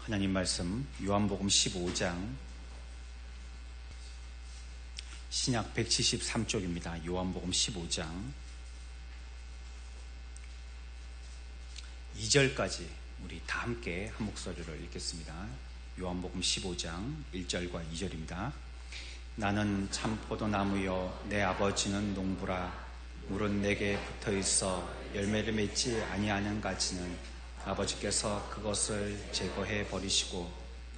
하나님 말씀 요한복음 15장 신약 173쪽입니다. 요한복음 15장 2절까지 우리 다 함께 한 목소리로 읽겠습니다. 요한복음 15장 1절과 2절입니다. 나는 참 포도나무요 내 아버지는 농부라. 물은 내게 붙어있어 열매를 맺지 아니하는 가지는 아버지께서 그것을 제거해 버리시고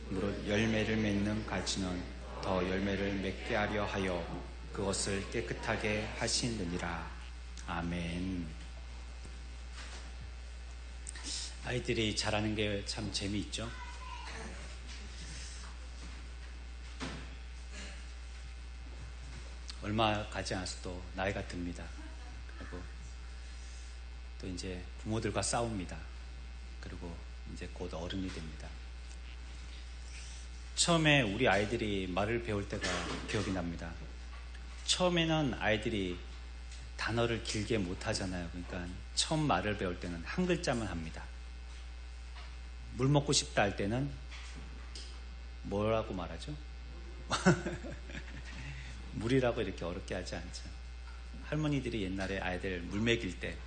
무릇 열매를 맺는 가지는 더 열매를 맺게 하려 하여 그것을 깨끗하게 하시느니라. 아멘. 아이들이 잘하는 게 참 재미있죠. 얼마 가지 않아서 또 나이가 듭니다. 그리고 또 이제 부모들과 싸웁니다. 그리고 이제 곧 어른이 됩니다. 처음에 우리 아이들이 말을 배울 때가 기억이 납니다. 처음에는 아이들이 단어를 길게 못 하잖아요. 그러니까 처음 말을 배울 때는 한 글자만 합니다. 물 먹고 싶다 할 때는 뭐라고 말하죠? 물이라고 이렇게 어렵게 하지 않죠. 할머니들이 옛날에 아이들 물 먹일 때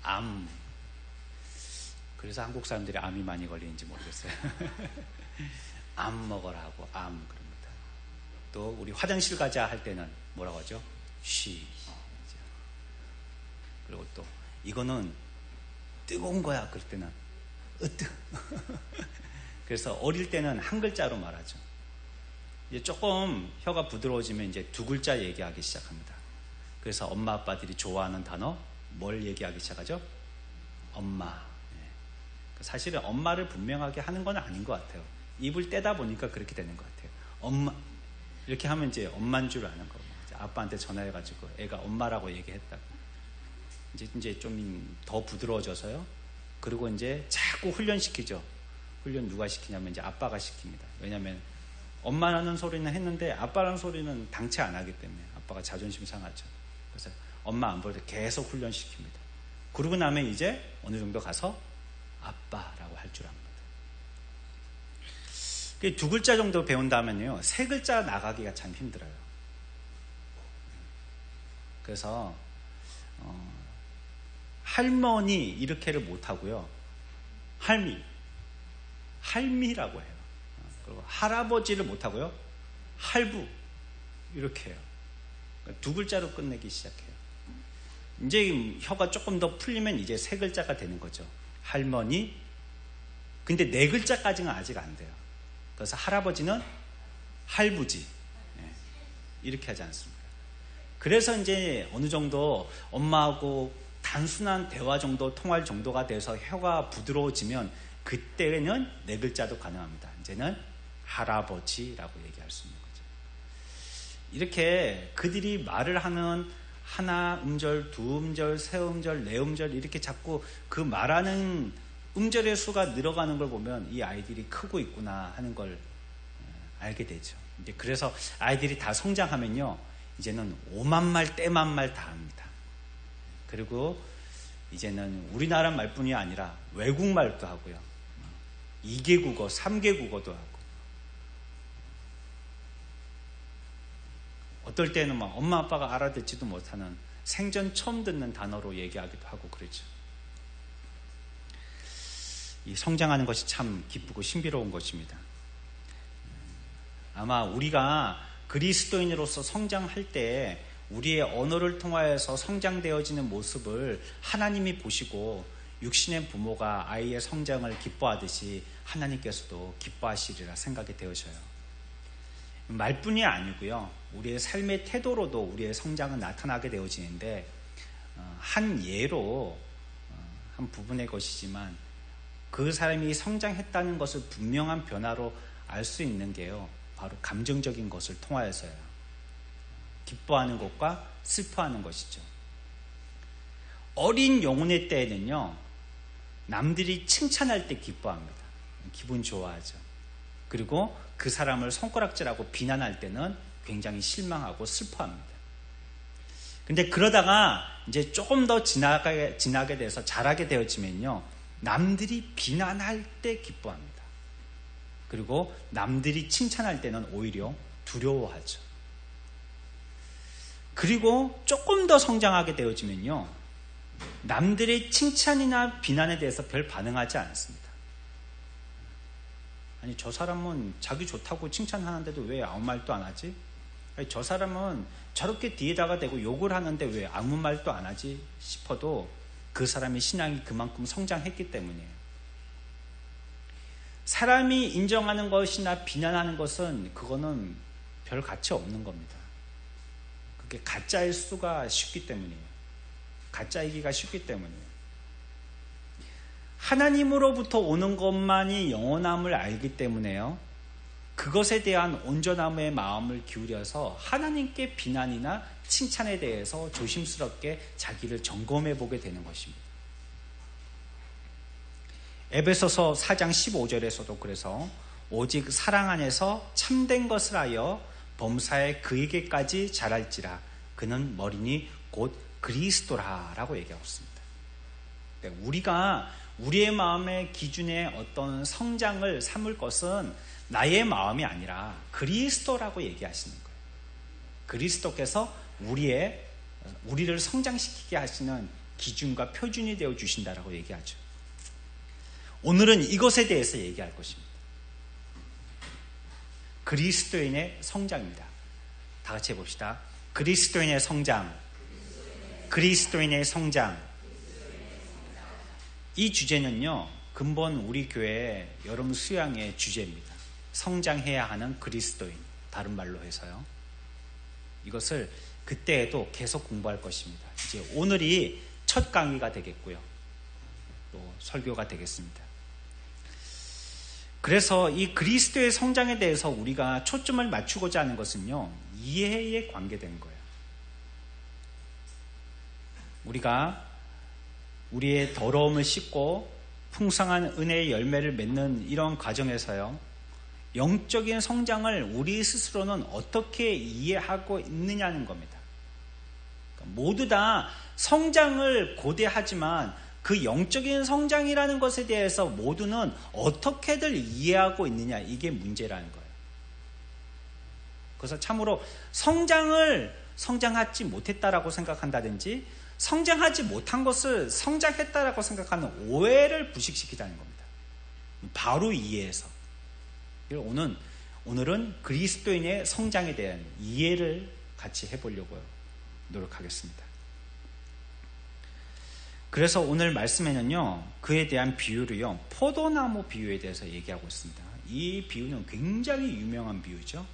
암, 그래서 한국 사람들이 암이 많이 걸리는지 모르겠어요. 암 먹어라 하고 암 그럽니다. 또 우리 화장실 가자 할 때는 뭐라고 하죠? 쉬. 그리고 또 이거는 뜨거운 거야 그럴 때는 으뜨. 그래서 어릴 때는 한 글자로 말하죠. 이제 조금 혀가 부드러워지면 이제 두 글자 얘기하기 시작합니다. 그래서 엄마 아빠들이 좋아하는 단어 뭘 얘기하기 시작하죠? 엄마. 사실은 엄마를 분명하게 하는 건 아닌 것 같아요. 입을 떼다 보니까 그렇게 되는 것 같아요. 엄마 이렇게 하면 이제 엄마인 줄 아는 거고, 아빠한테 전화해가지고 애가 엄마라고 얘기했다고. 이제 좀 더 부드러워져서요. 그리고 이제 자꾸 훈련시키죠. 훈련 누가 시키냐면 이제 아빠가 시킵니다. 왜냐하면 엄마라는 소리는 했는데 아빠라는 소리는 당체 안 하기 때문에 아빠가 자존심 상하죠. 그래서 엄마 안 볼 때 계속 훈련시킵니다. 그러고 나면 이제 어느 정도 가서 아빠라고 할 줄 압니다. 두 글자 정도 배운다면요, 세 글자 나가기가 참 힘들어요. 그래서 할머니 이렇게를 못하고요, 할미라고 해요. 그리고 할아버지를 못하고요, 할부 이렇게 해요. 그러니까 두 글자로 끝내기 시작해요. 이제 혀가 조금 더 풀리면 이제 세 글자가 되는 거죠. 할머니. 근데 네 글자까지는 아직 안 돼요. 그래서 할아버지는 할부지. 이렇게 하지 않습니다. 그래서 이제 어느 정도 엄마하고 단순한 대화 정도 통할 정도가 돼서 혀가 부드러워지면 그때는 네 글자도 가능합니다. 이제는 할아버지라고 얘기할 수 있는 거죠. 이렇게 그들이 말을 하는 하나 음절, 두 음절, 세 음절, 네 음절 이렇게 자꾸 그 말하는 음절의 수가 늘어가는 걸 보면 이 아이들이 크고 있구나 하는 걸 알게 되죠. 이제 그래서 아이들이 다 성장하면요, 이제는 오만 말, 떼만 말 다 합니다. 그리고 이제는 우리나라 말뿐이 아니라 외국 말도 하고요, 2개 국어, 3개 국어도 하고, 어떨 때는 막 엄마 아빠가 알아듣지도 못하는 생전 처음 듣는 단어로 얘기하기도 하고 그러죠. 이 성장하는 것이 참 기쁘고 신비로운 것입니다. 아마 우리가 그리스도인으로서 성장할 때 우리의 언어를 통하여서 성장되어지는 모습을 하나님이 보시고 육신의 부모가 아이의 성장을 기뻐하듯이 하나님께서도 기뻐하시리라 생각이 되어져요. 말뿐이 아니고요, 우리의 삶의 태도로도 우리의 성장은 나타나게 되어지는데, 한 예로 한 부분의 것이지만 그 사람이 성장했다는 것을 분명한 변화로 알 수 있는 게요, 바로 감정적인 것을 통하여서요. 기뻐하는 것과 슬퍼하는 것이죠. 어린 영혼의 때에는요, 남들이 칭찬할 때 기뻐합니다. 기분 좋아하죠. 그리고 그 사람을 손가락질하고 비난할 때는 굉장히 실망하고 슬퍼합니다. 근데 그러다가 이제 조금 더 지나게 돼서 자라게 되어지면요, 남들이 비난할 때 기뻐합니다. 그리고 남들이 칭찬할 때는 오히려 두려워하죠. 그리고 조금 더 성장하게 되어지면요, 남들의 칭찬이나 비난에 대해서 별 반응하지 않습니다. 아니, 저 사람은 자기 좋다고 칭찬하는데도 왜 아무 말도 안 하지? 아니, 저 사람은 저렇게 뒤에다가 대고 욕을 하는데 왜 아무 말도 안 하지 싶어도 그 사람의 신앙이 그만큼 성장했기 때문이에요. 사람이 인정하는 것이나 비난하는 것은 그거는 별 가치 없는 겁니다. 그게 가짜일 수가 쉽기 때문이에요. 가짜이기가 쉽기 때문이에요. 하나님으로부터 오는 것만이 영원함을 알기 때문에요, 그것에 대한 온전함의 마음을 기울여서 하나님께 비난이나 칭찬에 대해서 조심스럽게 자기를 점검해 보게 되는 것입니다. 에베소서 4장 15절에서도 그래서 오직 사랑 안에서 참된 것을 하여 범사에 그에게까지 자랄지라 그는 머리니 곧 그리스도라 라고 얘기하고 있습니다. 우리가 우리의 마음의 기준에 어떤 성장을 삼을 것은 나의 마음이 아니라 그리스도라고 얘기하시는 거예요. 그리스도께서 우리를 성장시키게 하시는 기준과 표준이 되어 주신다라고 얘기하죠. 오늘은 이것에 대해서 얘기할 것입니다. 그리스도인의 성장입니다. 다 같이 해봅시다. 그리스도인의 성장. 그리스도인의 성장. 이 주제는요, 근본 우리 교회 여름 수양의 주제입니다. 성장해야 하는 그리스도인. 다른 말로 해서요. 이것을 그때에도 계속 공부할 것입니다. 이제 오늘이 첫 강의가 되겠고요. 또 설교가 되겠습니다. 그래서 이 그리스도의 성장에 대해서 우리가 초점을 맞추고자 하는 것은요, 이해에 관계된 거예요. 우리가 우리의 더러움을 씻고 풍성한 은혜의 열매를 맺는 이런 과정에서요, 영적인 성장을 우리 스스로는 어떻게 이해하고 있느냐는 겁니다. 모두 다 성장을 고대하지만 그 영적인 성장이라는 것에 대해서 모두는 어떻게들 이해하고 있느냐, 이게 문제라는 거예요. 그래서 참으로 성장하지 못했다라고 생각한다든지 성장하지 못한 것을 성장했다라고 생각하는 오해를 부식시키자는 겁니다. 바로 이해해서. 오늘은 그리스도인의 성장에 대한 이해를 같이 해보려고 노력하겠습니다. 그래서 오늘 말씀에는요, 그에 대한 비유를요, 포도나무 비유에 대해서 얘기하고 있습니다. 이 비유는 굉장히 유명한 비유죠.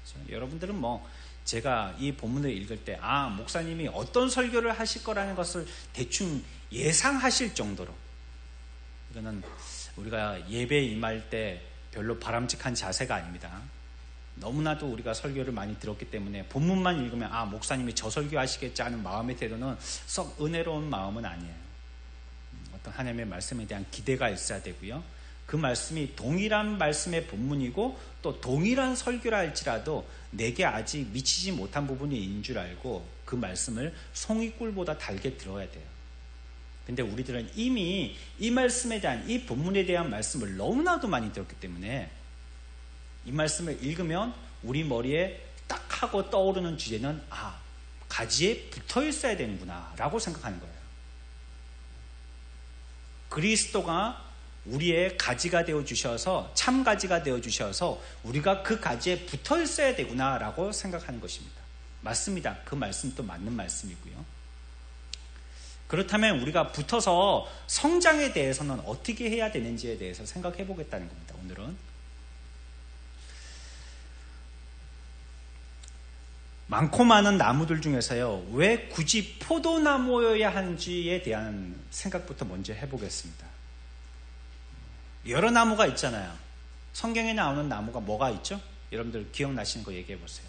그렇죠? 여러분들은 제가 이 본문을 읽을 때, 목사님이 어떤 설교를 하실 거라는 것을 대충 예상하실 정도로, 이거는 우리가 예배에 임할 때 별로 바람직한 자세가 아닙니다. 너무나도 우리가 설교를 많이 들었기 때문에 본문만 읽으면 목사님이 저 설교 하시겠지 하는 마음의 태도는 썩 은혜로운 마음은 아니에요. 어떤 하나님의 말씀에 대한 기대가 있어야 되고요. 그 말씀이 동일한 말씀의 본문이고 또 동일한 설교라 할지라도 내게 아직 미치지 못한 부분이 있는 줄 알고 그 말씀을 송이꿀보다 달게 들어야 돼요. 근데 우리들은 이미 이 말씀에 대한, 이 본문에 대한 말씀을 너무나도 많이 들었기 때문에 이 말씀을 읽으면 우리 머리에 딱 하고 떠오르는 주제는 가지에 붙어 있어야 되는구나 라고 생각하는 거예요. 그리스도가 우리의 가지가 되어주셔서, 참가지가 되어주셔서 우리가 그 가지에 붙어 있어야 되구나 라고 생각하는 것입니다. 맞습니다. 그 말씀도 맞는 말씀이고요. 그렇다면 우리가 붙어서 성장에 대해서는 어떻게 해야 되는지에 대해서 생각해 보겠다는 겁니다. 오늘은 많고 많은 나무들 중에서요, 왜 굳이 포도나무여야 하는지에 대한 생각부터 먼저 해보겠습니다. 여러 나무가 있잖아요. 성경에 나오는 나무가 뭐가 있죠? 여러분들 기억나시는 거 얘기해 보세요.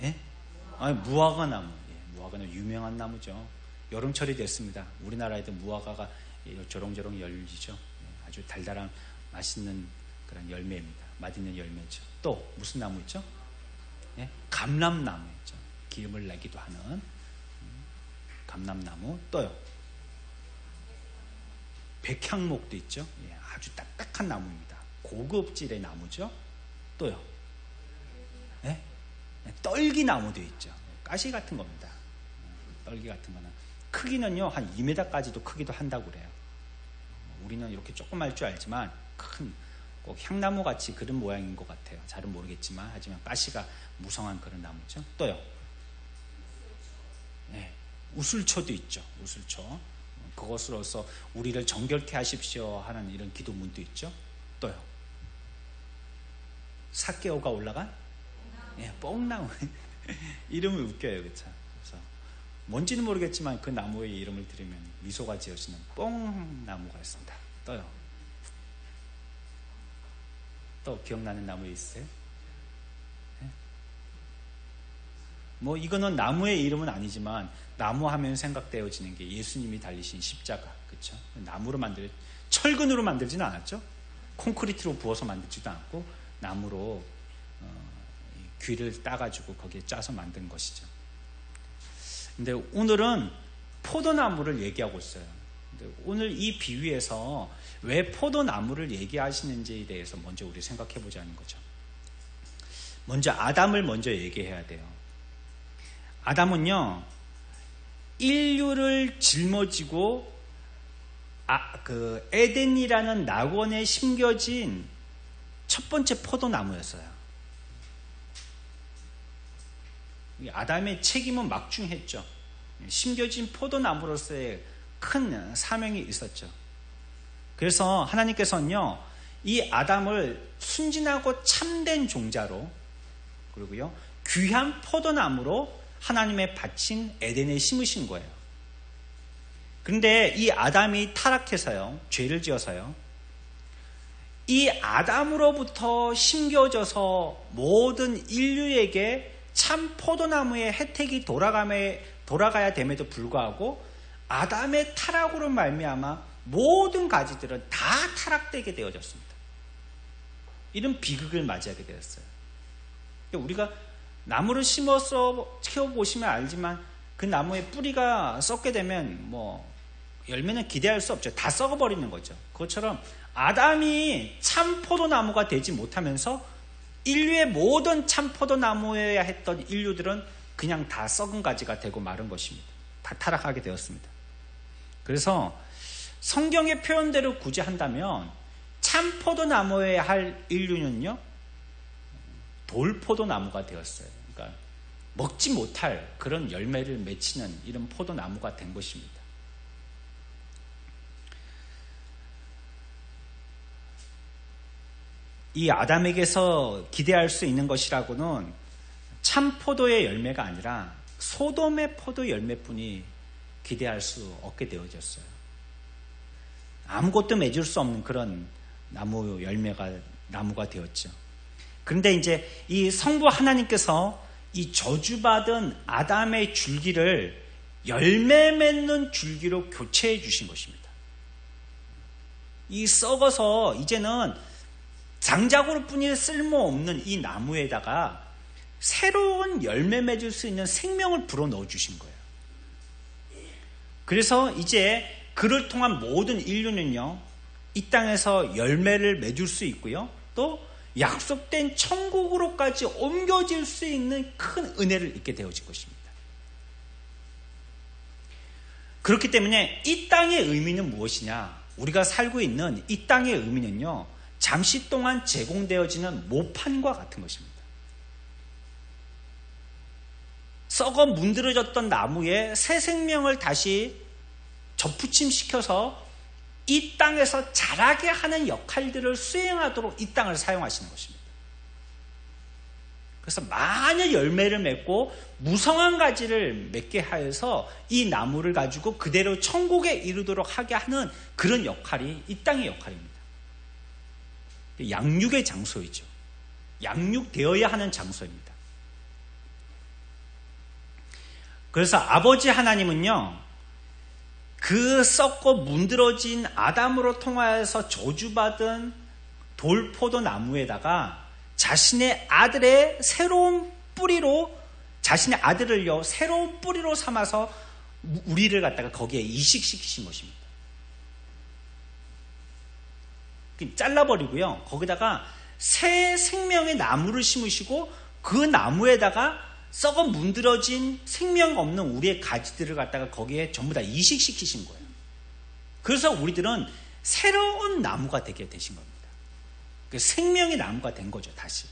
예? 무화과 나무. 무화과는 유명한 나무죠. 여름철이 됐습니다. 우리나라에도 무화과가 조롱조롱 열리죠. 아주 달달한 맛있는 그런 열매입니다. 맛있는 열매죠. 또 무슨 나무 있죠? 감람나무 있죠. 기름을 내기도 하는 감람나무. 또요, 백향목도 있죠. 아주 딱딱한 나무입니다. 고급질의 나무죠. 또요. 네? 떨기나무도 있죠. 가시 같은 겁니다. 떨기 같은 거는 크기는요 한 2m까지도 크기도 한다고 그래요. 우리는 이렇게 조금 할 줄 알지만 꼭 향나무 같이 그런 모양인 것 같아요. 잘은 모르겠지만 하지만 가시가 무성한 그런 나무죠. 또요. 네, 우슬초도 있죠. 우슬초. 그것으로서 우리를 정결케 하십시오 하는 이런 기도문도 있죠. 또요. 삭개오가 올라간 뽕나무. 이름이 웃겨요. 그렇죠? 그래서 뭔지는 모르겠지만 그 나무의 이름을 들으면 미소가 지어지는 뽕나무가 있습니다. 또요. 또 기억나는 나무 있어요? 뭐 이거는 나무의 이름은 아니지만 나무 하면 생각되어지는 게 예수님이 달리신 십자가, 그렇죠? 나무로 철근으로 만들지는 않았죠. 콘크리트로 부어서 만들지도 않고 나무로 귀를 따가지고 거기에 짜서 만든 것이죠. 근데 오늘은 포도나무를 얘기하고 있어요. 근데 오늘 이 비유에서 왜 포도나무를 얘기하시는지에 대해서 먼저 우리 생각해 보자는 거죠. 먼저 아담을 먼저 얘기해야 돼요. 아담은요, 인류를 짊어지고 그 에덴이라는 낙원에 심겨진 첫 번째 포도나무였어요. 아담의 책임은 막중했죠. 심겨진 포도나무로서의 큰 사명이 있었죠. 그래서 하나님께서는요, 이 아담을 순진하고 참된 종자로, 그리고요 귀한 포도나무로 하나님의 바친 에덴에 심으신 거예요. 그런데 이 아담이 타락해서요, 죄를 지어서요, 이 아담으로부터 심겨져서 모든 인류에게 참 포도나무의 혜택이 돌아가야 됨에도 불구하고 아담의 타락으로 말미암아 모든 가지들은 다 타락되게 되어졌습니다. 이런 비극을 맞이하게 되었어요. 우리가 나무를 심어서 키워보시면 알지만 그 나무의 뿌리가 썩게 되면 뭐 열매는 기대할 수 없죠. 다 썩어버리는 거죠. 그것처럼 아담이 참 포도나무가 되지 못하면서 인류의 모든 참 포도나무여야 했던 인류들은 그냥 다 썩은 가지가 되고 마른 것입니다. 다 타락하게 되었습니다. 그래서 성경의 표현대로 굳이 한다면 참 포도나무여야 할 인류는요, 돌포도나무가 되었어요. 그러니까 먹지 못할 그런 열매를 맺히는 이런 포도나무가 된 것입니다. 이 아담에게서 기대할 수 있는 것이라고는 참 포도의 열매가 아니라 소돔의 포도 열매뿐이 기대할 수 없게 되어졌어요. 아무것도 맺을 수 없는 그런 나무가 되었죠. 그런데 이제 이 성부 하나님께서 이 저주받은 아담의 줄기를 열매 맺는 줄기로 교체해 주신 것입니다. 이 썩어서 이제는 장작으로 뿐이 쓸모없는 이 나무에다가 새로운 열매 맺을 수 있는 생명을 불어넣어 주신 거예요. 그래서 이제 그를 통한 모든 인류는요, 이 땅에서 열매를 맺을 수 있고요, 또 약속된 천국으로까지 옮겨질 수 있는 큰 은혜를 입게 되어질 것입니다. 그렇기 때문에 이 땅의 의미는 무엇이냐? 우리가 살고 있는 이 땅의 의미는요, 잠시 동안 제공되어지는 모판과 같은 것입니다. 썩어 문드러졌던 나무에 새 생명을 다시 접붙임시켜서 이 땅에서 자라게 하는 역할들을 수행하도록 이 땅을 사용하시는 것입니다. 그래서 많은 열매를 맺고 무성한 가지를 맺게 하여서 이 나무를 가지고 그대로 천국에 이르도록 하게 하는 그런 역할이 이 땅의 역할입니다. 양육의 장소이죠. 양육되어야 하는 장소입니다. 그래서 아버지 하나님은요, 그 썩고 문드러진 아담으로 통하여서 저주받은 돌포도 나무에다가 자신의 아들의 새로운 뿌리로, 자신의 아들을요, 새로운 뿌리로 삼아서 우리를 갖다가 거기에 이식시키신 것입니다. 잘라버리고요. 거기다가 새 생명의 나무를 심으시고 그 나무에다가 썩어 문드러진 생명 없는 우리의 가지들을 갖다가 거기에 전부 다 이식시키신 거예요. 그래서 우리들은 새로운 나무가 되게 되신 겁니다. 생명의 나무가 된 거죠, 다시.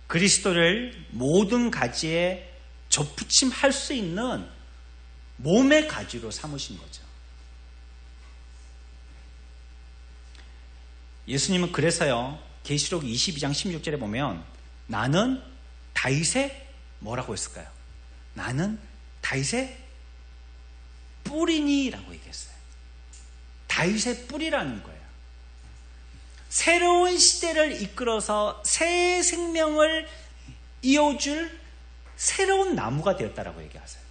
그리스도를 모든 가지에 접붙임할 수 있는 몸의 가지로 삼으신 거죠. 예수님은 그래서요, 계시록 22장 16절에 보면 나는 다윗의 뭐라고 했을까요? 나는 다윗의 뿌리니 라고 얘기했어요. 다윗의 뿌리라는 거예요. 새로운 시대를 이끌어서 새 생명을 이어줄 새로운 나무가 되었다라고 얘기하세요.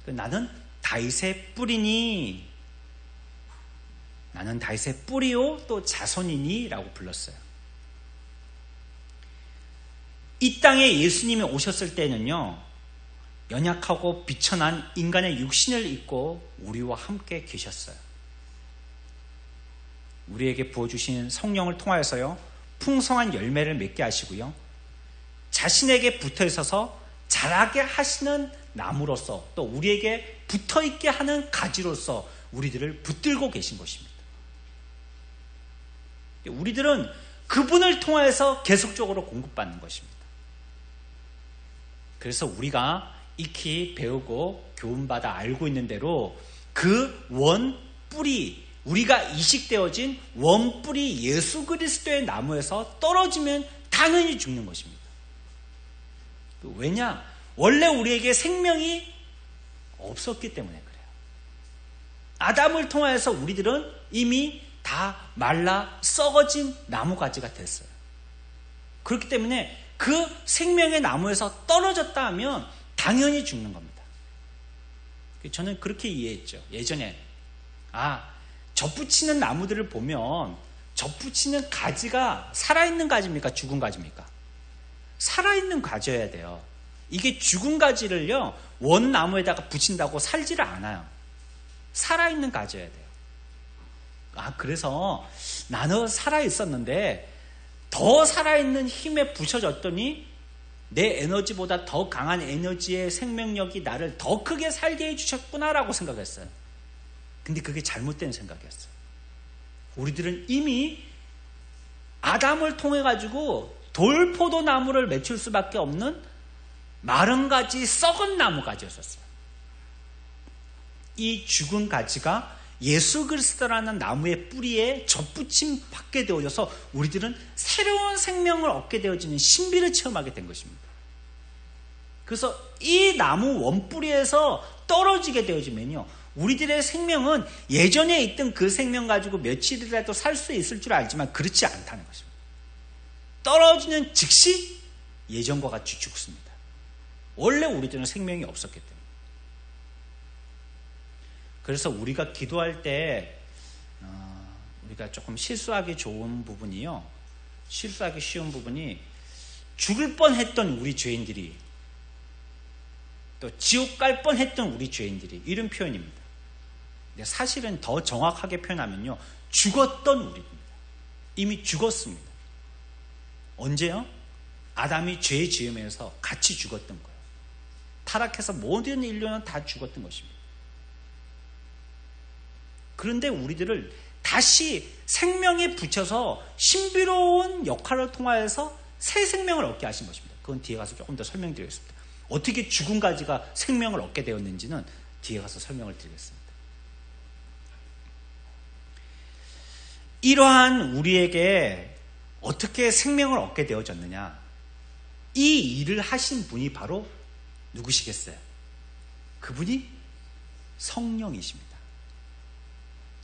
나는 다윗의 뿌리니, 나는 다윗의 뿌리요 또 자손이니 라고 불렀어요. 이 땅에 예수님이 오셨을 때는요, 연약하고 비천한 인간의 육신을 입고 우리와 함께 계셨어요. 우리에게 부어주신 성령을 통하여서요, 풍성한 열매를 맺게 하시고요, 자신에게 붙어 있어서 자라게 하시는 나무로서 또 우리에게 붙어 있게 하는 가지로서 우리들을 붙들고 계신 것입니다. 우리들은 그분을 통하여서 계속적으로 공급받는 것입니다. 그래서 우리가 익히 배우고 교훈받아 알고 있는 대로 그 원 뿌리, 우리가 이식되어진 원 뿌리 예수 그리스도의 나무에서 떨어지면 당연히 죽는 것입니다. 왜냐? 원래 우리에게 생명이 없었기 때문에 그래요. 아담을 통하여서 우리들은 이미 다 말라 썩어진 나무가지가 됐어요. 그렇기 때문에 그 생명의 나무에서 떨어졌다 하면 당연히 죽는 겁니다. 저는 그렇게 이해했죠. 예전에 접붙이는 나무들을 보면 접붙이는 가지가 살아있는 가지입니까? 죽은 가지입니까? 살아있는 가지여야 돼요. 이게 죽은 가지를요, 원나무에다가 붙인다고 살지를 않아요. 살아있는 가지여야 돼요. 그래서 나는 살아있었는데 더 살아있는 힘에 부셔졌더니 내 에너지보다 더 강한 에너지의 생명력이 나를 더 크게 살게 해주셨구나라고 생각했어요. 근데 그게 잘못된 생각이었어요. 우리들은 이미 아담을 통해 가지고 돌포도나무를 맺힐 수밖에 없는 마른 가지, 썩은 나무 가지였었어요. 이 죽은 가지가 예수 그리스도라는 나무의 뿌리에 접붙임 받게 되어져서 우리들은 새로운 생명을 얻게 되어지는 신비를 체험하게 된 것입니다. 그래서 이 나무 원뿌리에서 떨어지게 되어지면요, 우리들의 생명은 예전에 있던 그 생명 가지고 며칠이라도 살 수 있을 줄 알지만 그렇지 않다는 것입니다. 떨어지는 즉시 예전과 같이 죽습니다. 원래 우리들은 생명이 없었기 때문에. 그래서 우리가 기도할 때 우리가 조금 실수하기 좋은 부분이요, 실수하기 쉬운 부분이 죽을 뻔했던 우리 죄인들이, 또 지옥 갈 뻔했던 우리 죄인들이, 이런 표현입니다. 근데 사실은 더 정확하게 표현하면요, 죽었던 우리입니다. 이미 죽었습니다. 언제요? 아담이 죄 지으면서 같이 죽었던 거예요. 타락해서 모든 인류는 다 죽었던 것입니다. 그런데 우리들을 다시 생명에 붙여서 신비로운 역할을 통하여서 새 생명을 얻게 하신 것입니다. 그건 뒤에 가서 조금 더 설명드리겠습니다. 어떻게 죽은 가지가 생명을 얻게 되었는지는 뒤에 가서 설명을 드리겠습니다. 이러한 우리에게 어떻게 생명을 얻게 되어졌느냐, 이 일을 하신 분이 바로 누구시겠어요? 그분이 성령이십니다.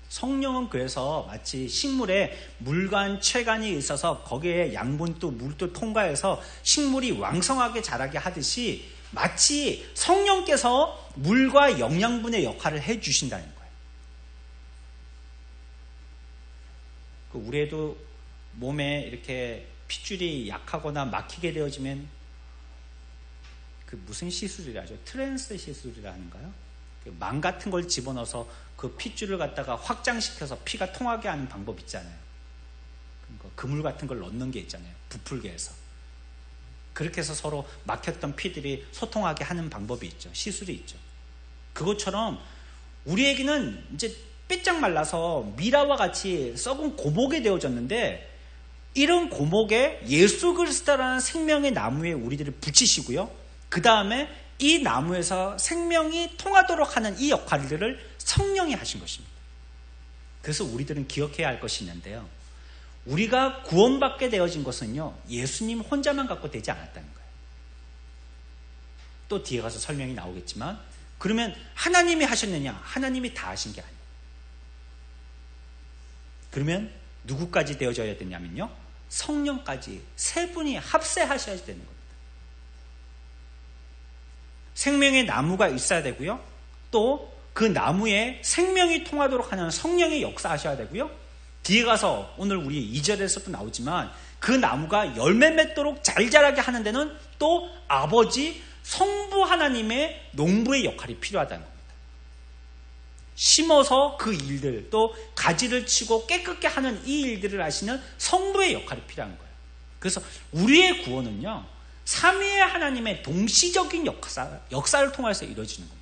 성령은 그래서 마치 식물에 물간 채간이 있어서 거기에 양분도 물도 통과해서 식물이 왕성하게 자라게 하듯이 마치 성령께서 물과 영양분의 역할을 해주신다는 거예요. 우리도 몸에 이렇게 핏줄이 약하거나 막히게 되어지면 그 무슨 시술이라죠? 트랜스 시술이라 하는가요? 망 같은 걸 집어넣어서 그 핏줄을 갖다가 확장시켜서 피가 통하게 하는 방법 있잖아요. 그물 같은 걸 넣는 게 있잖아요. 부풀게 해서. 그렇게 해서 서로 막혔던 피들이 소통하게 하는 방법이 있죠. 시술이 있죠. 그것처럼 우리에게는 이제 삐짝 말라서 미라와 같이 썩은 고목이 되어졌는데, 이런 고목에 예수 그리스도라는 생명의 나무에 우리들을 붙이시고요, 그 다음에 이 나무에서 생명이 통하도록 하는 이 역할들을 성령이 하신 것입니다. 그래서 우리들은 기억해야 할 것이 있는데요, 우리가 구원받게 되어진 것은요, 예수님 혼자만 갖고 되지 않았다는 거예요. 또 뒤에 가서 설명이 나오겠지만, 그러면 하나님이 하셨느냐? 하나님이 다 하신 게 아니에요. 그러면 누구까지 되어져야 되냐면요, 성령까지 세 분이 합세하셔야 되는 겁니다. 생명의 나무가 있어야 되고요, 또 그 나무에 생명이 통하도록 하는 성령의 역사하셔야 되고요, 뒤에 가서 오늘 우리 2절에서도 나오지만 그 나무가 열매 맺도록 잘 자라게 하는 데는 또 아버지 성부 하나님의 농부의 역할이 필요하다는 겁니다. 심어서 그 일들, 또 가지를 치고 깨끗게 하는 이 일들을 하시는 성부의 역할이 필요한 거예요. 그래서 우리의 구원은요, 삼위의 하나님의 동시적인 역사를 통해서 이루어지는 겁니다.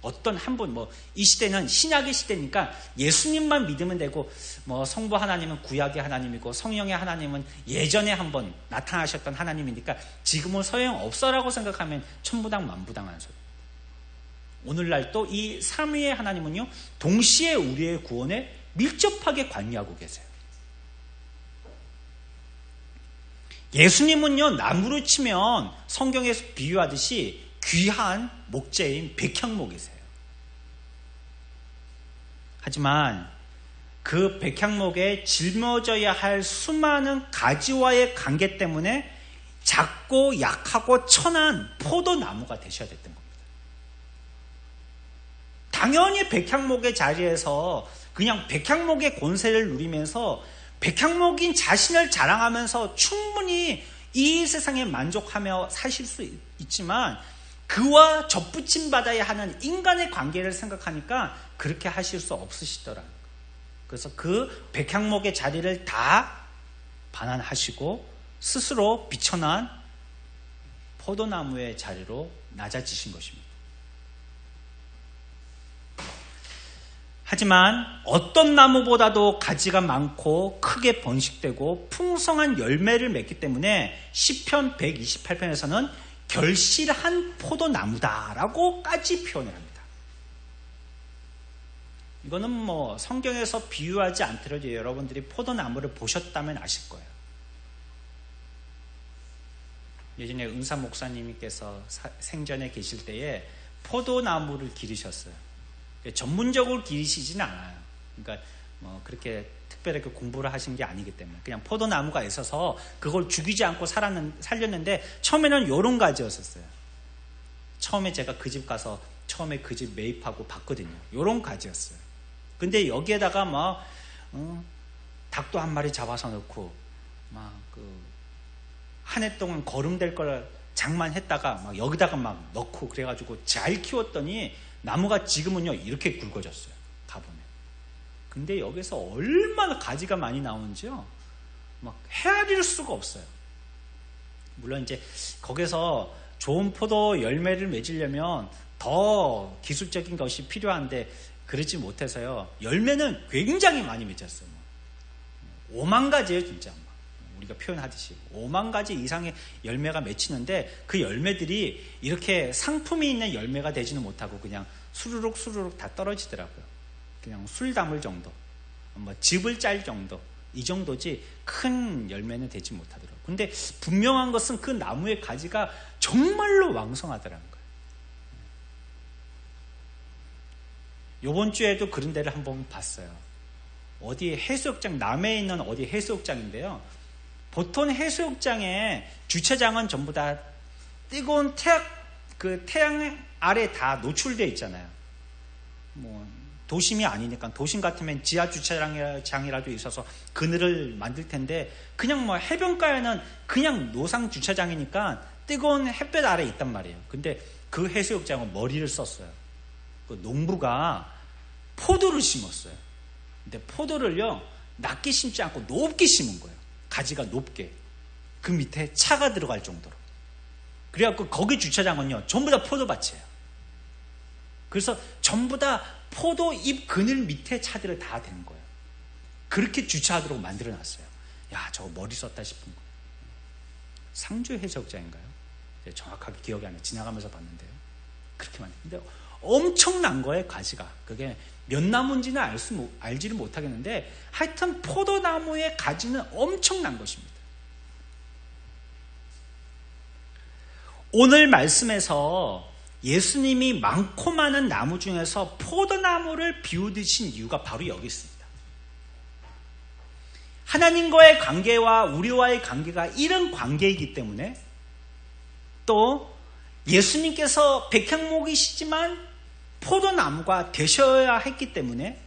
어떤 한 분, 이 시대는 신약의 시대니까 예수님만 믿으면 되고, 성부 하나님은 구약의 하나님이고 성령의 하나님은 예전에 한번 나타나셨던 하나님이니까 지금은 소용없어라고 생각하면 천부당 만부당한 소리. 오늘날 또 이 삼위의 하나님은요, 동시에 우리의 구원에 밀접하게 관여하고 계세요. 예수님은요, 나무로 치면 성경에서 비유하듯이 귀한 목재인 백향목이세요. 하지만 그 백향목에 짊어져야 할 수많은 가지와의 관계 때문에 작고 약하고 천한 포도나무가 되셔야 됐던 겁니다. 당연히 백향목의 자리에서 그냥 백향목의 권세를 누리면서 백향목인 자신을 자랑하면서 충분히 이 세상에 만족하며 사실 수 있지만, 그와 접붙임 받아야 하는 인간의 관계를 생각하니까 그렇게 하실 수 없으시더라고요. 그래서 그 백향목의 자리를 다 반환하시고 스스로 비천한 포도나무의 자리로 낮아지신 것입니다. 하지만 어떤 나무보다도 가지가 많고 크게 번식되고 풍성한 열매를 맺기 때문에 시편 128편에서는 결실한 포도나무다라고까지 표현을 합니다. 이거는 성경에서 비유하지 않더라도 여러분들이 포도나무를 보셨다면 아실 거예요. 예전에 은사 목사님께서 생전에 계실 때에 포도나무를 기르셨어요. 전문적으로 기르시지는 않아요. 그러니까 그렇게 특별하게 공부를 하신 게 아니기 때문에 그냥 포도나무가 있어서 그걸 죽이지 않고 살렸는데, 처음에는 요런 가지였었어요. 처음에 제가 그 집 가서 처음에 그 집 매입하고 봤거든요. 요런 가지였어요. 근데 여기에다가 닭도 한 마리 잡아서 넣고 한 해 동안 거름될 걸 장만했다가 여기다가 넣고 그래가지고 잘 키웠더니 나무가 지금은요 이렇게 굵어졌어요. 가보면. 근데 여기서 얼마나 가지가 많이 나오는지요, 헤아릴 수가 없어요. 물론 이제 거기서 좋은 포도 열매를 맺으려면 더 기술적인 것이 필요한데 그러지 못해서요, 열매는 굉장히 많이 맺었어요. 5만 가지예요, 진짜. 우리가 표현하듯이 5만 가지 이상의 열매가 맺히는데, 그 열매들이 이렇게 상품이 있는 열매가 되지는 못하고 그냥 수루룩 다 떨어지더라고요. 그냥 술 담을 정도, 즙을 짤 정도, 이 정도지 큰 열매는 되지 못하더라고요. 근데 분명한 것은 그 나무의 가지가 정말로 왕성하더라는 거예요. 이번 주에도 그런 데를 한번 봤어요. 어디 해수욕장, 남해에 있는 어디 해수욕장인데요, 보통 해수욕장의 주차장은 전부 다 뜨거운 태양 아래 다 노출되어 있잖아요. 도심이 아니니까. 도심 같으면 지하 주차장이라도 있어서 그늘을 만들 텐데, 그냥 해변가에는 그냥 노상 주차장이니까 뜨거운 햇볕 아래 있단 말이에요. 근데 그 해수욕장은 머리를 썼어요. 그 농부가 포도를 심었어요. 근데 포도를요, 낮게 심지 않고 높게 심은 거예요. 가지가 높게. 그 밑에 차가 들어갈 정도로. 그래갖고 거기 주차장은요, 전부 다 포도밭이에요. 그래서 전부 다 포도 잎 그늘 밑에 차들을 다 대는 거예요. 그렇게 주차하도록 만들어놨어요. 야, 저거 머리 썼다 싶은 거예요. 상주 해적자인가요? 정확하게 기억이 안 나요. 지나가면서 봤는데요. 그렇게 만들었는데 엄청난 거예요, 가지가. 그게 몇 나무인지는 알지를 못하겠는데 하여튼 포도나무의 가지는 엄청난 것입니다. 오늘 말씀에서 예수님이 많고 많은 나무 중에서 포도나무를 비유드신 이유가 바로 여기 있습니다. 하나님과의 관계와 우리와의 관계가 이런 관계이기 때문에, 또 예수님께서 백향목이시지만 포도나무가 되셔야 했기 때문에,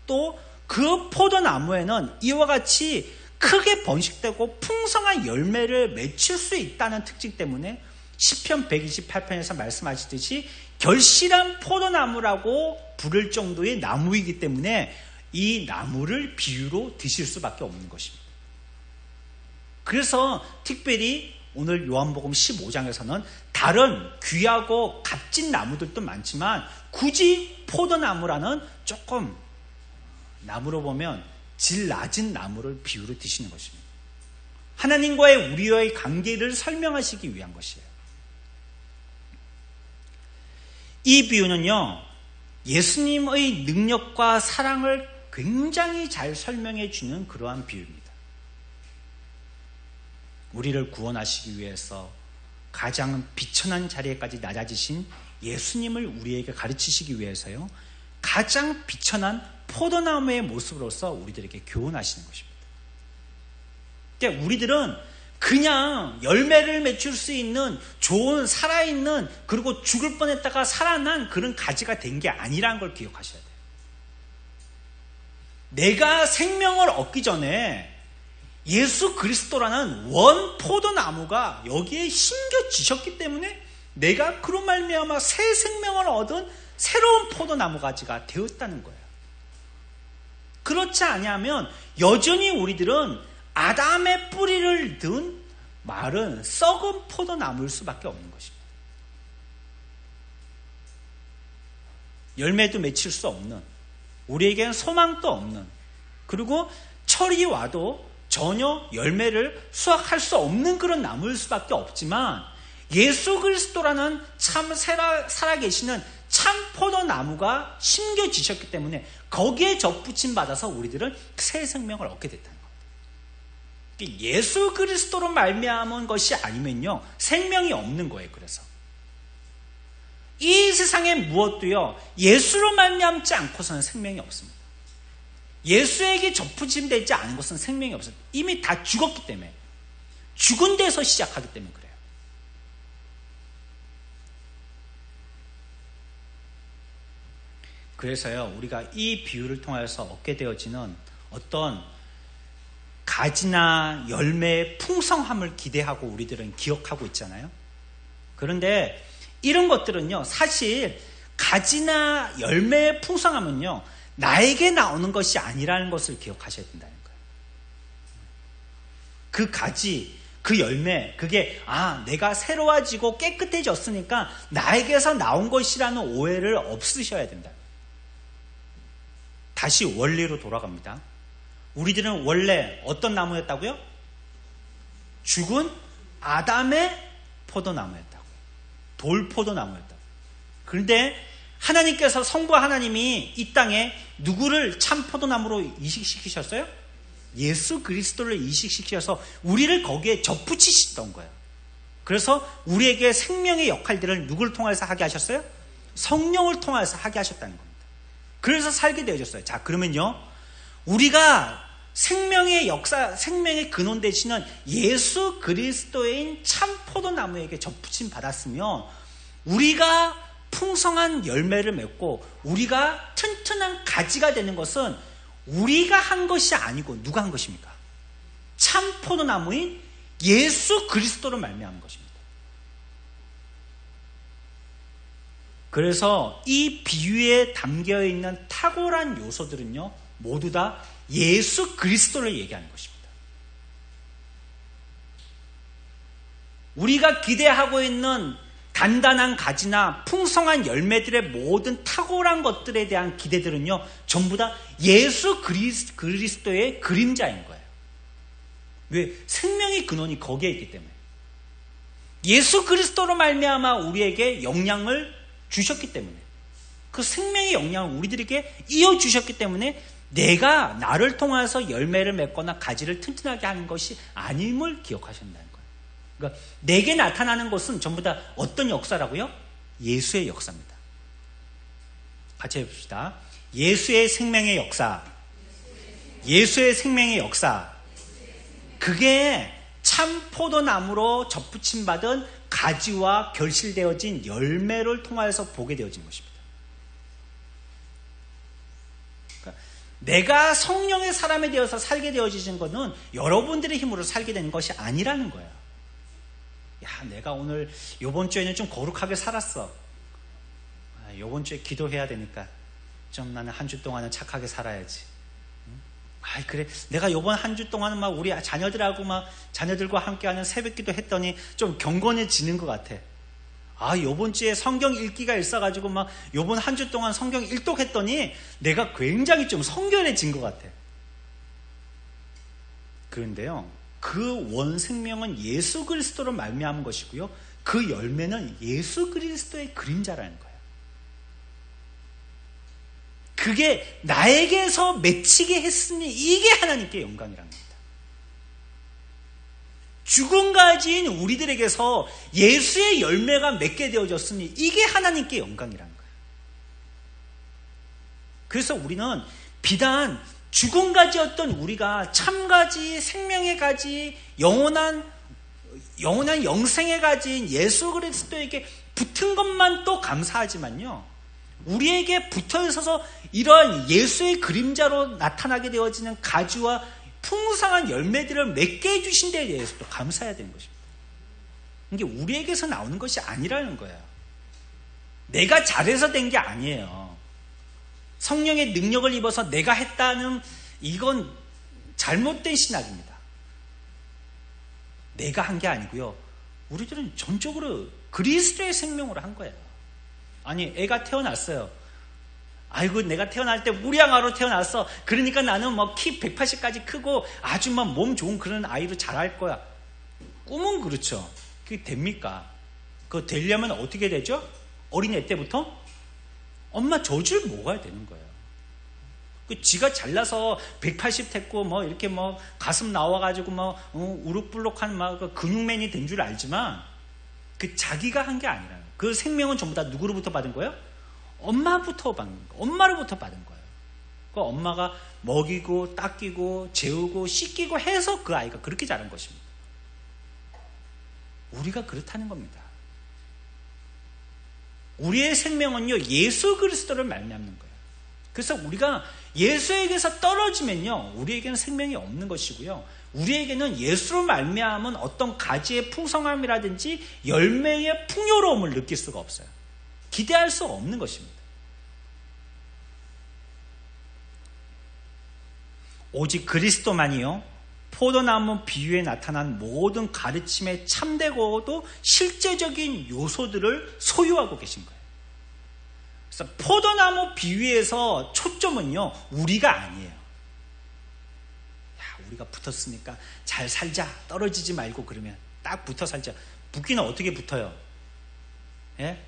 또 그 포도나무에는 이와 같이 크게 번식되고 풍성한 열매를 맺힐 수 있다는 특징 때문에 시편 128편에서 말씀하시듯이 결실한 포도나무라고 부를 정도의 나무이기 때문에 이 나무를 비유로 드실 수밖에 없는 것입니다. 그래서 특별히 오늘 요한복음 15장에서는 다른 귀하고 값진 나무들도 많지만 굳이 포도나무라는 조금 나무로 보면 질 낮은 나무를 비유로 드시는 것입니다. 하나님과의 우리와의 관계를 설명하시기 위한 것이에요. 이 비유는요, 예수님의 능력과 사랑을 굉장히 잘 설명해 주는 그러한 비유입니다. 우리를 구원하시기 위해서 가장 비천한 자리에까지 낮아지신 예수님을 우리에게 가르치시기 위해서요, 가장 비천한 포도나무의 모습으로서 우리들에게 교훈하시는 것입니다. 그러니까 우리들은 그냥 열매를 맺힐 수 있는 좋은 살아있는, 그리고 죽을 뻔했다가 살아난 그런 가지가 된 게 아니라는 걸 기억하셔야 돼요. 내가 생명을 얻기 전에 예수 그리스도라는 원 포도나무가 여기에 심겨지셨기 때문에 내가 그로 말미암아 새 생명을 얻은 새로운 포도나무 가지가 되었다는 거예요. 그렇지 아니하면 여전히 우리들은 아담의 뿌리를 든 마른 썩은 포도나무일 수밖에 없는 것입니다. 열매도 맺힐 수 없는, 우리에게는 소망도 없는, 그리고 철이 와도 전혀 열매를 수확할 수 없는 그런 나무일 수밖에 없지만, 예수 그리스도라는 참 살아계시는 참 포도나무가 심겨지셨기 때문에 거기에 접붙임 받아서 우리들은 새 생명을 얻게 됐다는 겁니다. 예수 그리스도로 말미암은 것이 아니면요, 생명이 없는 거예요. 그래서 이 세상에 무엇도요, 예수로 말미암지 않고서는 생명이 없습니다. 예수에게 접붙임되지 않은 것은 생명이 없어요. 이미 다 죽었기 때문에, 죽은 데서 시작하기 때문에 그래요. 그래서요, 우리가 이 비유를 통해서 얻게 되어지는 어떤 가지나 열매의 풍성함을 기대하고 우리들은 기억하고 있잖아요. 그런데 이런 것들은요, 사실 가지나 열매의 풍성함은요, 나에게 나오는 것이 아니라는 것을 기억하셔야 된다는 거예요. 그 가지, 그 열매, 그게 내가 새로워지고 깨끗해졌으니까 나에게서 나온 것이라는 오해를 없으셔야 된다. 다시 원리로 돌아갑니다. 우리들은 원래 어떤 나무였다고요? 죽은 아담의 포도나무였다고. 돌포도나무였다고. 그런데 하나님께서, 성부 하나님이 이 땅에 누구를 참 포도나무로 이식시키셨어요? 예수 그리스도를 이식시켜서 우리를 거기에 접붙이셨던 거예요. 그래서 우리에게 생명의 역할들을 누구를 통해서 하게 하셨어요? 성령을 통해서 하게 하셨다는 겁니다. 그래서 살게 되어졌어요. 자, 그러면요, 우리가 생명의 역사, 생명의 근원 되시는 예수 그리스도인 참 포도나무에게 접붙임 받았으면 우리가 풍성한 열매를 맺고 우리가 튼튼한 가지가 되는 것은 우리가 한 것이 아니고 누가 한 것입니까? 참 포도나무인 예수 그리스도로 말미암은 것입니다. 그래서 이 비유에 담겨 있는 탁월한 요소들은요, 모두 다 예수 그리스도를 얘기하는 것입니다. 우리가 기대하고 있는 단단한 가지나 풍성한 열매들의 모든 탁월한 것들에 대한 기대들은요, 전부 다 예수 그리스도의 그림자인 거예요. 왜? 생명의 근원이 거기에 있기 때문에. 예수 그리스도로 말미암아 우리에게 영향을 주셨기 때문에, 그 생명의 영향을 우리들에게 이어주셨기 때문에 내가 나를 통해서 열매를 맺거나 가지를 튼튼하게 하는 것이 아님을 기억하신다는 거예요. 그러니까 내게 나타나는 것은 전부 다 어떤 역사라고요? 예수의 역사입니다. 같이 해봅시다. 예수의 생명의 역사. 예수의 생명의 역사. 그게 참 포도나무로 접붙임 받은 가지와 결실되어진 열매를 통하여서 보게 되어진 것입니다. 그러니까 내가 성령의 사람이 되어서 살게 되어지신 것은 여러분들의 힘으로 살게 되는 것이 아니라는 거예요. 야, 내가 오늘 이번 주에는 좀 거룩하게 살았어. 이번 주에 기도해야 되니까 좀 나는 한 주 동안은 착하게 살아야지. 아이, 그래, 내가 이번 한 주 동안은 막 우리 자녀들과 함께하는 새벽기도 했더니 좀 경건해지는 것 같아. 아, 이번 주에 성경 읽기가 있어가지고 막 이번 한 주 동안 성경 일독했더니 내가 굉장히 좀 성결해진 것 같아. 그런데요, 그 원생명은 예수 그리스도로 말미암은 것이고요, 그 열매는 예수 그리스도의 그림자라는 거예요. 그게 나에게서 맺히게 했으니 이게 하나님께 영광이라는 겁니다. 죽은 가지인 우리들에게서 예수의 열매가 맺게 되어졌으니 이게 하나님께 영광이라는 거예요. 그래서 우리는 비단 죽은 가지였던 우리가 참가지, 생명의 가지, 영원한 영생의 가지인 예수 그리스도에게 붙은 것만 또 감사하지만요, 우리에게 붙어 있어서 이러한 예수의 그림자로 나타나게 되어지는 가지와 풍성한 열매들을 맺게 해주신 데에 대해서도 감사해야 되는 것입니다. 이게 우리에게서 나오는 것이 아니라는 거예요. 내가 잘해서 된 게 아니에요. 성령의 능력을 입어서 내가 했다는, 이건 잘못된 신학입니다. 내가 한 게 아니고요, 우리들은 전적으로 그리스도의 생명으로 한 거예요. 아니, 애가 태어났어요. 아이고, 내가 태어날 때 무량아로 태어났어. 그러니까 나는 뭐 키 180까지 크고 아주 막 몸 좋은 그런 아이로 자랄 거야. 꿈은 그렇죠. 그게 됩니까? 그거 되려면 어떻게 되죠? 어린애 때부터 엄마 젖을 먹어야 되는 거예요. 그 지가 잘나서 180 됐고 뭐 이렇게 뭐 가슴 나와가지고 뭐 우룩불룩한 막 그 근육맨이 된 줄 알지만, 그 자기가 한 게 아니라요. 그 생명은 전부 다 누구로부터 받은 거예요? 엄마로부터 받은 거예요. 그 엄마가 먹이고 닦이고 재우고 씻기고 해서 그 아이가 그렇게 자란 것입니다. 우리가 그렇다는 겁니다. 우리의 생명은요, 예수 그리스도를 말미암는 거예요. 그래서 우리가 예수에게서 떨어지면요, 우리에게는 생명이 없는 것이고요, 우리에게는 예수로 말미암은 어떤 가지의 풍성함이라든지 열매의 풍요로움을 느낄 수가 없어요. 기대할 수가 없는 것입니다. 오직 그리스도만이요, 포도나무 비유에 나타난 모든 가르침의 참되고도 실제적인 요소들을 소유하고 계신 거예요. 그래서 포도나무 비유에서 초점은요, 우리가 아니에요. 야, 우리가 붙었으니까 잘 살자, 떨어지지 말고. 그러면 딱 붙어 살자. 붙기는 어떻게 붙어요? 예?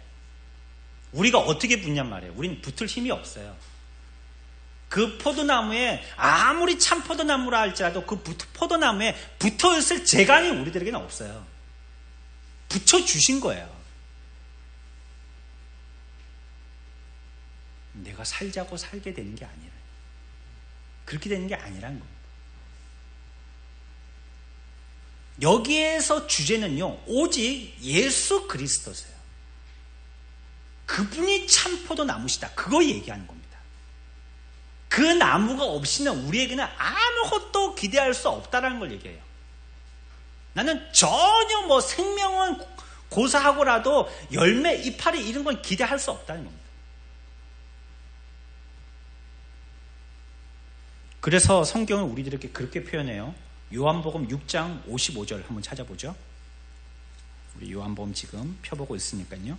우리가 어떻게 붙냔 말이에요. 우리는 붙을 힘이 없어요. 그 포도나무에 아무리 참 포도나무라 할지라도 그 포도나무에 붙어있을 재간이 우리들에게는 없어요. 붙여주신 거예요. 내가 살자고 살게 되는 게 아니라, 그렇게 되는 게 아니라는 겁니다. 여기에서 주제는요, 오직 예수 그리스도세요. 그분이 참 포도나무시다, 그거 얘기하는 겁니다. 그 나무가 없이는 우리에게는 아무것도 기대할 수 없다라는 걸 얘기해요. 나는 전혀 뭐 생명은 고사하고라도 열매, 이파리 이런 건 기대할 수 없다는 겁니다. 그래서 성경은 우리들에게 그렇게 표현해요. 요한복음 6장 55절 한번 찾아보죠. 우리 요한복음 지금 펴보고 있으니까요.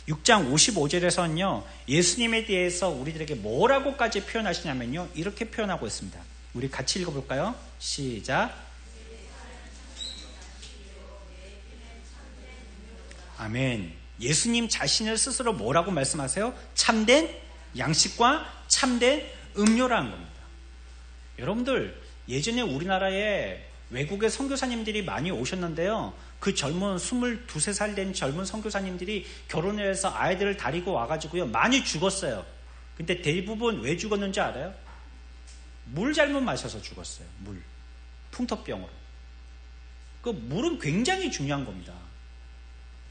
6장 55절에서는요, 예수님에 대해서 우리들에게 뭐라고까지 표현하시냐면요, 이렇게 표현하고 있습니다. 우리 같이 읽어볼까요? 시작. 아멘. 예수님 자신을 스스로 뭐라고 말씀하세요? 참된 양식과 참된 음료라는 겁니다. 여러분들, 예전에 우리나라에 외국의 선교사님들이 많이 오셨는데요, 그 젊은 22, 23살 된 젊은 선교사님들이 결혼을 해서 아이들을 데리고 와가지고요, 많이 죽었어요. 근데 대부분 왜 죽었는지 알아요? 물 잘못 마셔서 죽었어요. 물. 풍토병으로. 그 물은 굉장히 중요한 겁니다.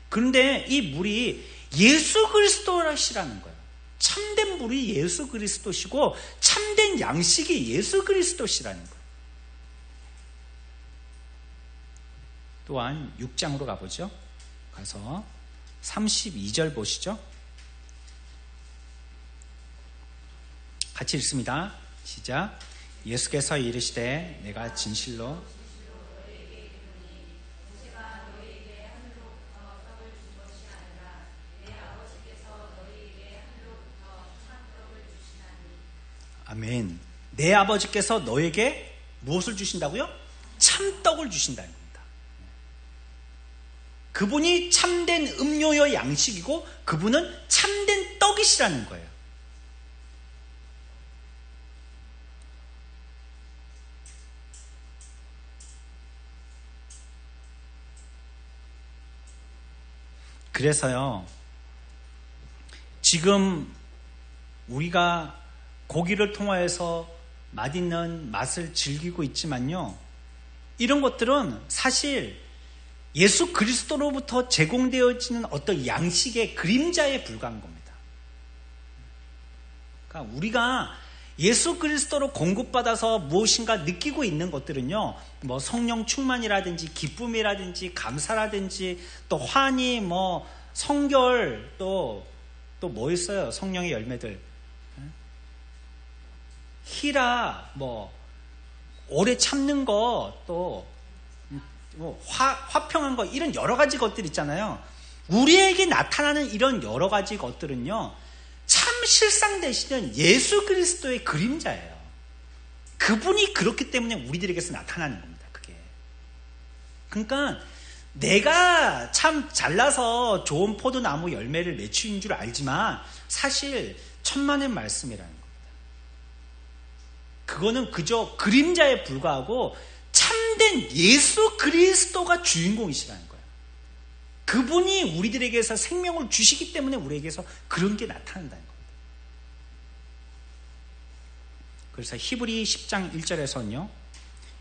그런데 이 물이 예수 그리스도시라는 거예요. 참된 물이 예수 그리스도시고 참된 양식이 예수 그리스도시라는 거예요. 또한 6장으로 가보죠. 가서 32절 보시죠. 같이 읽습니다. 시작. 예수께서 이르시되 내가 진실로 아멘. 내 아버지께서 너에게 무엇을 주신다고요? 참떡을 주신다는 겁니다. 그분이 참된 음료여 양식이고 그분은 참된 떡이시라는 거예요. 그래서요, 지금 우리가 고기를 통하여서 맛있는 맛을 즐기고 있지만요, 이런 것들은 사실 예수 그리스도로부터 제공되어지는 어떤 양식의 그림자에 불과한 겁니다. 그러니까 우리가 예수 그리스도로 공급받아서 무엇인가 느끼고 있는 것들은요, 뭐 성령 충만이라든지 기쁨이라든지 감사라든지 또 환희, 뭐 성결, 또 뭐 있어요? 성령의 열매들. 희라, 뭐 오래 참는 거, 또 뭐 화평한 거, 이런 여러 가지 것들 있잖아요. 우리에게 나타나는 이런 여러 가지 것들은요, 참 실상 되시는 예수 그리스도의 그림자예요. 그분이 그렇기 때문에 우리들에게서 나타나는 겁니다. 그게. 그러니까 내가 참 잘나서 좋은 포도나무 열매를 맺힌 줄 알지만 사실 천만의 말씀이라는 겁니다. 그거는 그저 그림자에 불과하고 참된 예수 그리스도가 주인공이시라는 거예요. 그분이 우리들에게서 생명을 주시기 때문에 우리에게서 그런 게 나타난다는 겁니다. 그래서 히브리 10장 1절에서는요,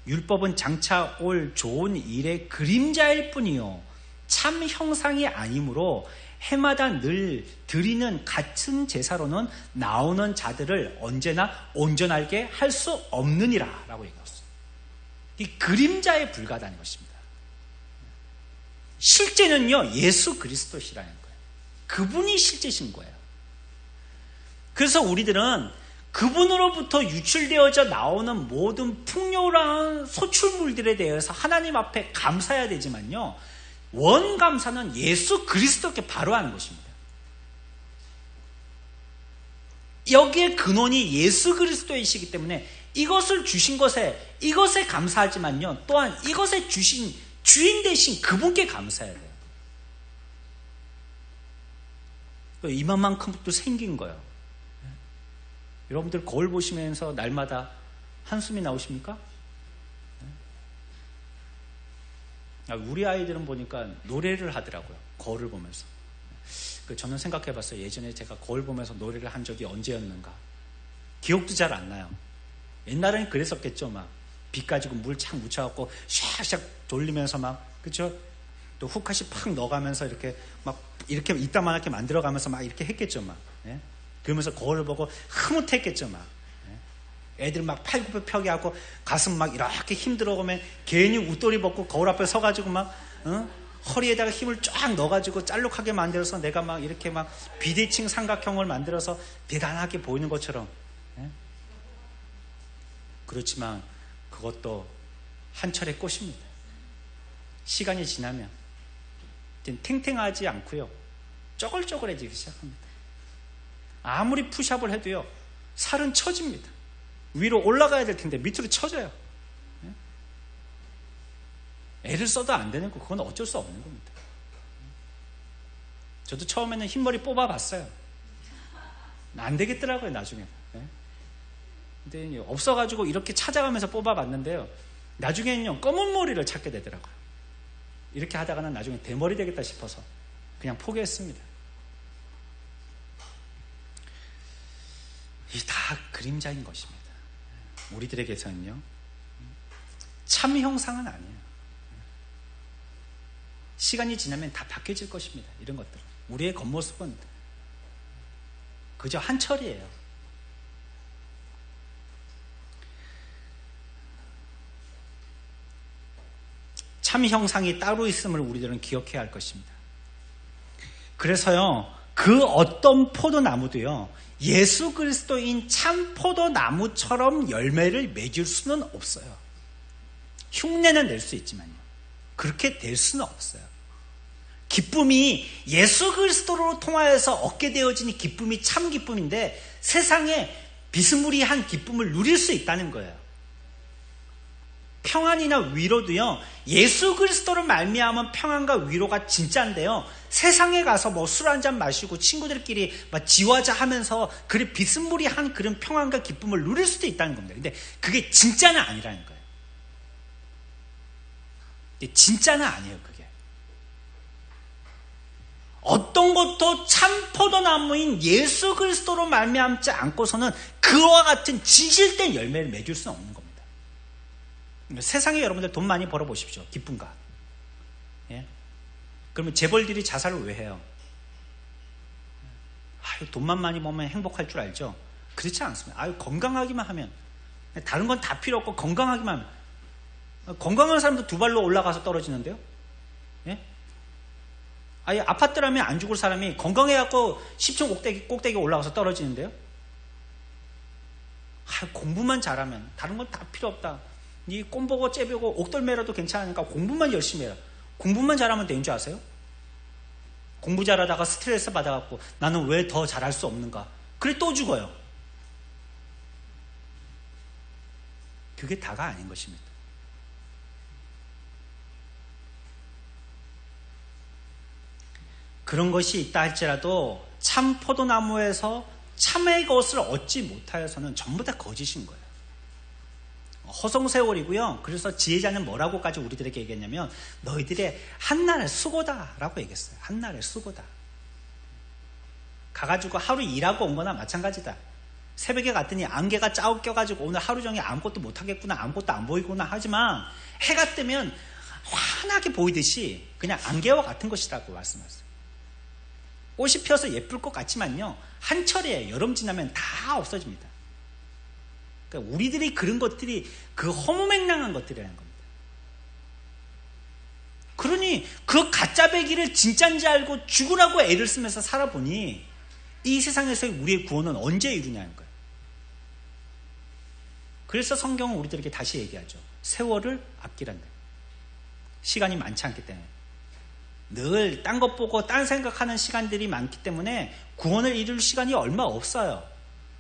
율법은 장차 올 좋은 일의 그림자일 뿐이요 참 형상이 아니므로 해마다 늘 드리는 같은 제사로는 나오는 자들을 언제나 온전하게 할 수 없느니라 라고 얘기했어요. 이 그림자에 불과하다는 것입니다. 실제는요, 예수 그리스도시라는 거예요. 그분이 실제신 거예요. 그래서 우리들은 그분으로부터 유출되어져 나오는 모든 풍요로운 소출물들에 대해서 하나님 앞에 감사해야 되지만요, 원 감사는 예수 그리스도께 바로 하는 것입니다. 여기에 근원이 예수 그리스도이시기 때문에 이것을 주신 이것에 감사하지만요, 또한 이것에 주신 주인 되신 그분께 감사해야 돼요. 이만큼도 생긴 거예요. 여러분들 거울 보시면서 날마다 한숨이 나오십니까? 우리 아이들은 보니까 노래를 하더라고요. 거울을 보면서. 저는 생각해봤어요. 예전에 제가 거울 보면서 노래를 한 적이 언제였는가. 기억도 잘 안 나요. 옛날에는 그랬었겠죠. 막 빗 가지고 물 착 묻혀갖고 샥샥 돌리면서 막, 그렇죠? 또 훅카시 팍 넣어가면서 이렇게 막 이렇게 이따만하게 만들어가면서 막 이렇게 했겠죠. 막. 예? 그러면서 거울을 보고 흐뭇했겠죠. 막. 예? 애들 막 팔굽혀 펴게 하고 가슴 막 이렇게 힘들어 오면 괜히 웃돌이 벗고 거울 앞에 서가지고 막 허리에다가 힘을 쫙 넣어가지고 짤록하게 만들어서 내가 막 이렇게 막 비대칭 삼각형을 만들어서 대단하게 보이는 것처럼. 그렇지만 그것도 한철의 꽃입니다. 시간이 지나면 탱탱하지 않고요, 쩌글쩌글해지기 시작합니다. 아무리 푸시업을 해도요, 살은 처집니다. 위로 올라가야 될 텐데 밑으로 처져요. 애를 써도 안 되는 거, 그건 어쩔 수 없는 겁니다. 저도 처음에는 흰머리 뽑아봤어요. 안 되겠더라고요, 나중에. 근데 없어가지고 이렇게 찾아가면서 뽑아봤는데요, 나중에는요, 검은 머리를 찾게 되더라고요. 이렇게 하다가는 나중에 대머리 되겠다 싶어서 그냥 포기했습니다. 이게 다 그림자인 것입니다. 우리들에게서는요, 참 형상은 아니에요. 시간이 지나면 다 바뀌어질 것입니다. 이런 것들. 우리의 겉모습은 그저 한철이에요. 참 형상이 따로 있음을 우리들은 기억해야 할 것입니다. 그래서요, 그 어떤 포도나무도요, 예수 그리스도인 참 포도나무처럼 열매를 맺을 수는 없어요. 흉내는 낼 수 있지만요, 그렇게 될 수는 없어요. 기쁨이 예수 그리스도로 통하여서 얻게 되어진 이 기쁨이 참 기쁨인데, 세상에 비스무리한 기쁨을 누릴 수 있다는 거예요. 평안이나 위로도요, 예수 그리스도를 말미암은 평안과 위로가 진짜인데요, 세상에 가서 뭐 술 한잔 마시고 친구들끼리 막 지화자 하면서 그런 비스무리한 그런 평안과 기쁨을 누릴 수도 있다는 겁니다. 근데 그게 진짜는 아니라는 거예요. 진짜는 아니에요, 그게. 어떤 것도 참 포도나무인 예수 그리스도로 말미암지 않고서는 그와 같은 진실된 열매를 맺을 수는 없는 겁니다. 세상에 여러분들 돈 많이 벌어보십시오. 기쁨과. 예? 그러면 재벌들이 자살을 왜 해요? 돈만 많이 벌면 행복할 줄 알죠? 그렇지 않습니다. 건강하기만 하면, 다른 건 다 필요 없고 건강하기만 하면. 건강한 사람도 두 발로 올라가서 떨어지는데요? 예? 아파트라면 안 죽을 사람이 건강해갖고 10층 꼭대기 올라가서 떨어지는데요? 공부만 잘하면 다른 건 다 필요 없다. 이 꼼보고 째보고 옥돌매라도 괜찮으니까 공부만 열심히 해라. 공부만 잘하면 되는 줄 아세요? 공부 잘하다가 스트레스 받아갖고 나는 왜 더 잘할 수 없는가? 그래 또 죽어요. 그게 다가 아닌 것입니다. 그런 것이 있다 할지라도 참 포도나무에서 참의 것을 얻지 못하여서는 전부 다 거짓인 거예요. 허송세월이고요. 그래서 지혜자는 뭐라고까지 우리들에게 얘기했냐면, 너희들의 한날의 수고다라고 얘기했어요. 한날의 수고다. 가가지고 하루 일하고 온 거나 마찬가지다. 새벽에 갔더니 안개가 짜고 껴가지고 오늘 하루 종일 아무것도 못하겠구나, 아무것도 안 보이구나 하지만 해가 뜨면 환하게 보이듯이 그냥 안개와 같은 것이라고 말씀하셨어요. 꽃이 펴서 예쁠 것 같지만요, 한철이에요. 여름 지나면 다 없어집니다. 그러니까 우리들이 그런 것들이 그 허무맹랑한 것들이라는 겁니다. 그러니 그 가짜 배기를 진짜인지 알고 죽으라고 애를 쓰면서 살아보니 이 세상에서의 우리의 구원은 언제 이루냐는 거예요. 그래서 성경은 우리들에게 다시 얘기하죠. 세월을 아끼란다. 시간이 많지 않기 때문에. 늘 딴 것 보고 딴 생각하는 시간들이 많기 때문에 구원을 이룰 시간이 얼마 없어요.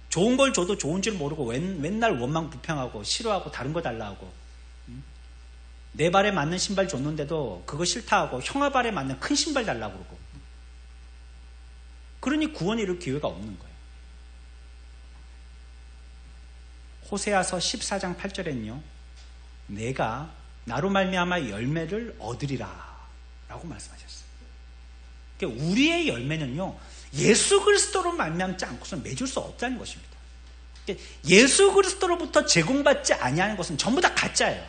좋은 걸 줘도 좋은 줄 모르고 맨날 원망 불평하고 싫어하고 다른 거 달라 하고, 내 발에 맞는 신발 줬는데도 그거 싫다 하고 형아 발에 맞는 큰 신발 달라고 그러고, 그러니 구원을 이룰 기회가 없는 거예요. 호세아서 14장 8절에는요, 내가 나로 말미암아 열매를 얻으리라 라고 말씀하셨어요. 그러니까 우리의 열매는요, 예수 그리스도로 말미암지 않고서는 맺을 수 없다는 것입니다. 그러니까 예수 그리스도로부터 제공받지 아니하는 것은 전부 다 가짜예요.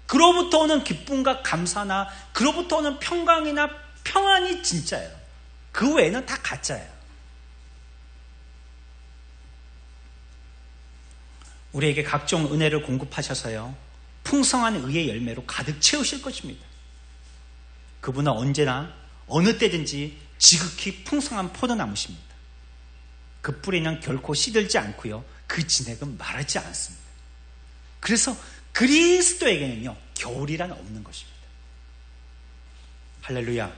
그로부터 오는 기쁨과 감사나 그로부터 오는 평강이나 평안이 진짜예요. 그 외에는 다 가짜예요. 우리에게 각종 은혜를 공급하셔서요, 풍성한 의의 열매로 가득 채우실 것입니다. 그분은 언제나 어느 때든지 지극히 풍성한 포도나무십니다. 그 뿌리는 결코 시들지 않고요. 그 진액은 마르지 않습니다. 그래서 그리스도에게는요, 겨울이란 없는 것입니다. 할렐루야.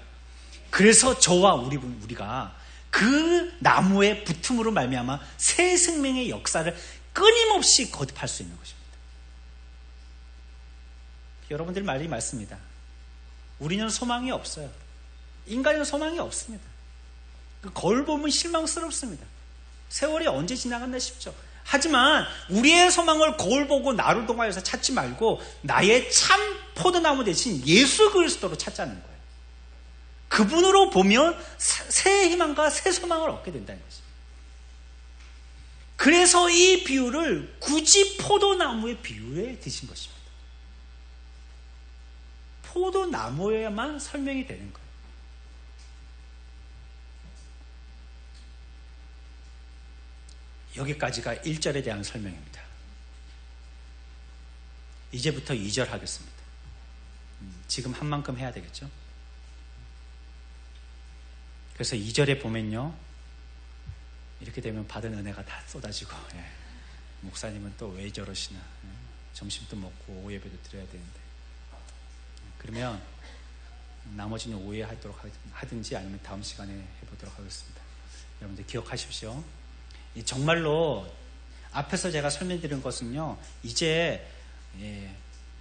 그래서 저와 우리가 그 나무의 붙음으로 말미암아 새 생명의 역사를 끊임없이 거듭할 수 있는 것입니다. 여러분들 말이 맞습니다. 우리는 소망이 없어요. 인간은 소망이 없습니다. 거울 보면 실망스럽습니다. 세월이 언제 지나갔나 싶죠. 하지만 우리의 소망을 거울 보고 나를 동하여서 찾지 말고 나의 참 포도나무 대신 예수 그리스도로 찾자는 거예요. 그분으로 보면 새 희망과 새 소망을 얻게 된다는 것입니다. 그래서 이 비유를 굳이 포도나무의 비유에 드신 것입니다. 포도나무에만 설명이 되는 거예요. 여기까지가 1절에 대한 설명입니다. 이제부터 2절 하겠습니다. 지금 한 만큼 해야 되겠죠? 그래서 2절에 보면요, 이렇게 되면 받은 은혜가 다 쏟아지고, 목사님은 또 왜 저러시나, 점심도 먹고 오후 예배도 드려야 되는데, 그러면 나머지는 오후에 하도록 하든지 아니면 다음 시간에 해보도록 하겠습니다. 여러분들 기억하십시오. 정말로 앞에서 제가 설명드린 것은요, 이제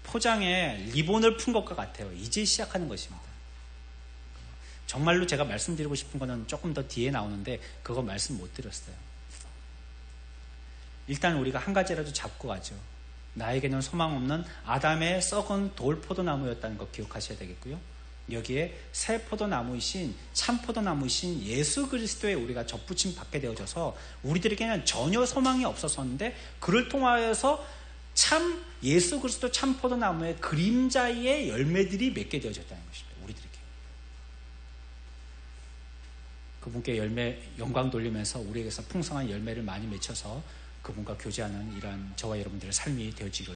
포장에 리본을 푼 것과 같아요. 이제 시작하는 것입니다. 정말로 제가 말씀드리고 싶은 거는 조금 더 뒤에 나오는데 그거 말씀 못 드렸어요. 일단 우리가 한 가지라도 잡고 가죠. 나에게는 소망 없는 아담의 썩은 돌 포도나무였다는 거 기억하셔야 되겠고요. 여기에 새 포도나무이신 참 포도나무이신 예수 그리스도에 우리가 접붙임 받게 되어져서 우리들에게는 전혀 소망이 없었었는데 그를 통하여서 참 예수 그리스도 참 포도나무의 그림자의 열매들이 맺게 되어졌다는 것입니다. 우리들에게 그분께 영광 돌리면서 우리에게서 풍성한 열매를 많이 맺혀서 그분과 교제하는 이러한 저와 여러분들의 삶이 되어지기를